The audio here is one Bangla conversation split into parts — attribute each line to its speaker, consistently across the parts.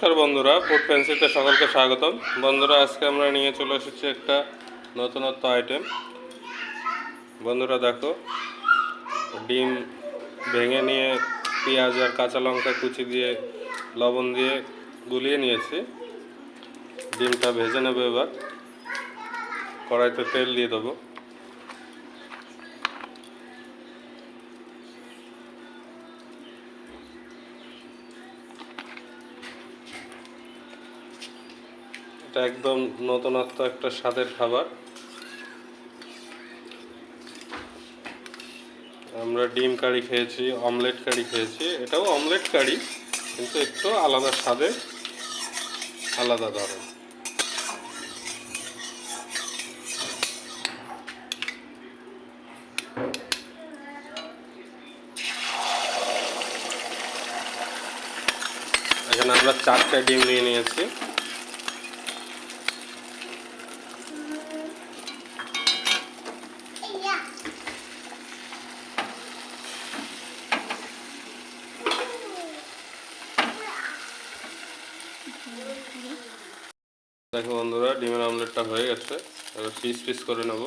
Speaker 1: নমস্কার বন্ধুরা, ফুড ফ্যান্সিতে সকলকে স্বাগতম। বন্ধুরা, আজকে আমরা নিয়ে চলে এসেছি একটা নতুনত্ব আইটেম। বন্ধুরা দেখো, ডিম ভেঙে নিয়ে পেঁয়াজ আর কাঁচা লঙ্কা কুচি দিয়ে লবণ দিয়ে গুলিয়ে নিয়েছি। ডিমটা ভেজে নেব। এবার কড়াইতে তেল দিয়ে দেবো। এটা একদম নতুনত্ব একটা স্বাদের খাবার। আমরা ডিম কারি খেয়েছি, অমলেট কারি খেয়েছি, এটাও অমলেট কারি কিন্তু একটু আলাদা স্বাদে, আলাদা ধরন। এখানে আমরা 4টে ডিম নিয়ে নিয়েছি। দেখো বন্ধুরা, ডিমের অমলেটটা হয়ে গেছে। এবার পিস পিস করে নেব।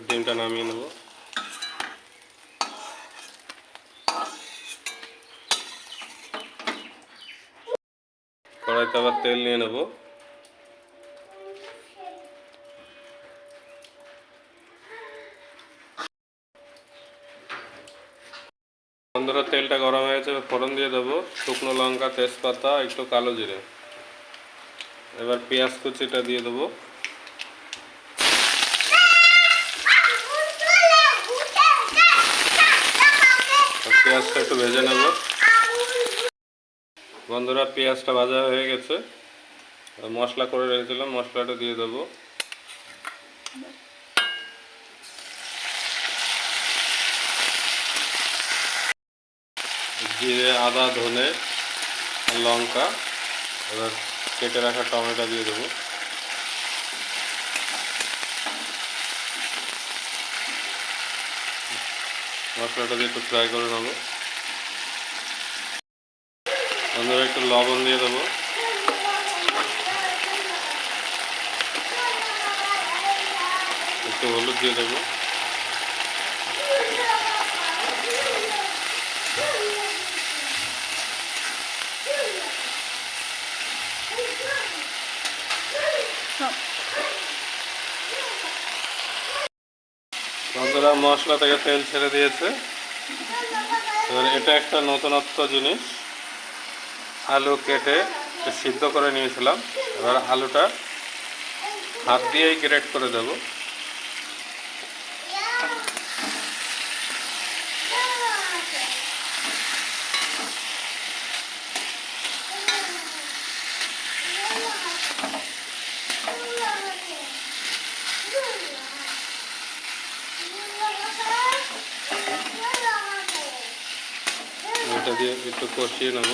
Speaker 1: ডিমটা নামিয়ে নেব। কড়াইতে আবার তেল নিয়ে নেব। বন্ধুরা, তেলটা গরম হয়ে গেছে, ফোড়ন দিয়ে দেবো। শুকনো লঙ্কা, তেজপাতা, একটু কালো জিরে। এবার পেঁয়াজ কুচিটা দিয়ে দেবো। পেঁয়াজটা একটু ভেজে নেব। বন্ধুরা, পেঁয়াজটা ভাজা হয়ে গেছে। মশলা করে রেখেছিলাম, মশলাটা দিয়ে দেবো। জিরে, আদা, ধনে, লঙ্কা। এবার কেটে রাখা টমেটো দিয়ে দেবো। মশলাটা দিয়ে একটু ফ্রাই করে নেব। বন্ধুরা, একটু লবণ দিয়ে দেবো। একটু হলুদ দিয়ে দেবো। বন্ধুরা, মশলা থেকে তেল ছেড়ে দিয়েছে। এবার এটা একটা নতুনত্ব জিনিস। আলু কেটে সিদ্ধ করে নিয়েছিলাম। এবার আলুটা হাত দিয়েই গ্রেট করে দেবো। এটা দিয়ে একটু কষিয়ে নেব।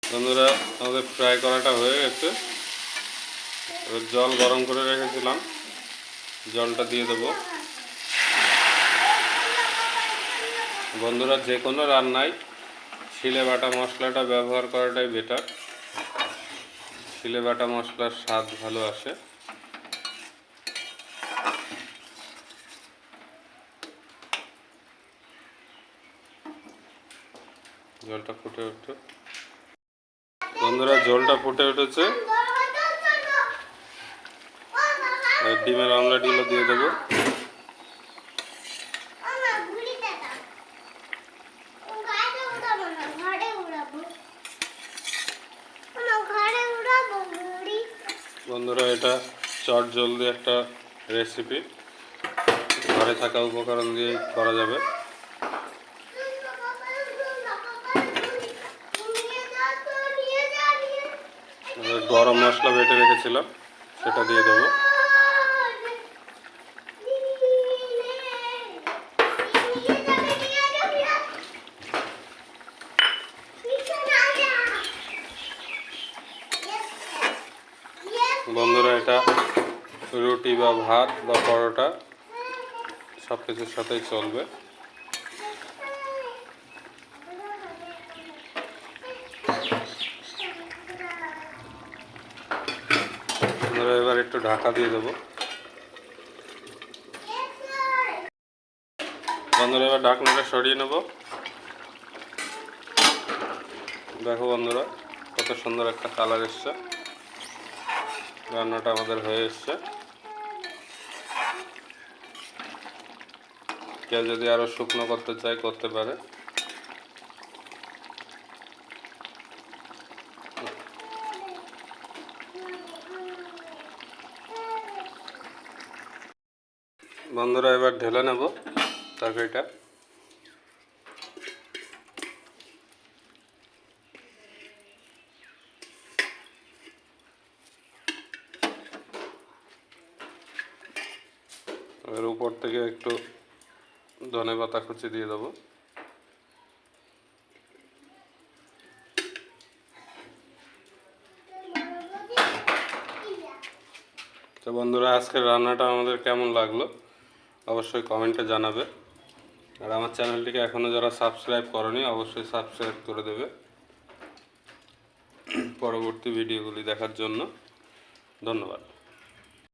Speaker 1: বন্ধুরা, আমাদের ফ্রাই করাটা হয়ে গেছে। এবার জল গরম করে রেখেছিলাম, জলটা দিয়ে দেবো। বন্ধুরা, যে কোনো রান্নায় শিলে বাটা মশলাটা ব্যবহার করাটাই বেটার। শিলে বাটা মশলার স্বাদ ভালো আসে। জলটা ফুটে উঠে, বন্ধুরা জলটা ফুটে উঠেছে। ডিমের অমলেটগুলো দিয়ে দেবো। বন্ধুরা, এটা চট জলদি একটা রেসিপি, ঘরে থাকা উপকরণ দিয়ে করা যাবে। গরম মশলা বেটে রেখেছিলাম, সেটা দিয়ে দেবো। বা ভাত বা পরোটা সব কিছুর সাথেই চলবে। আমরা এবার একটু ঢাকা দিয়ে দেবো। বন্ধুরা এবার ঢাকনাটা সরিয়ে নেব। দেখো বন্ধুরা কত সুন্দর একটা কালার এসছে। রান্নাটা আমাদের হয়ে এসছে। কেউ যদি আরো শুকনো করতে চায় করতে পারে। বন্ধুরা এবার ঢেলে নেব তরকারিটা। এবার উপর থেকে একটু ধনেপাতা কুচি দিয়ে দেবো। তো বন্ধুরা আজকের রান্নাটা আমাদের কেমন লাগলো অবশ্যই কমেন্টে জানাবে। আর আমার চ্যানেলটিকে এখনও যারা সাবস্ক্রাইব করনি অবশ্যই সাবস্ক্রাইব করে দেবে পরবর্তী ভিডিওগুলি দেখার জন্য। ধন্যবাদ।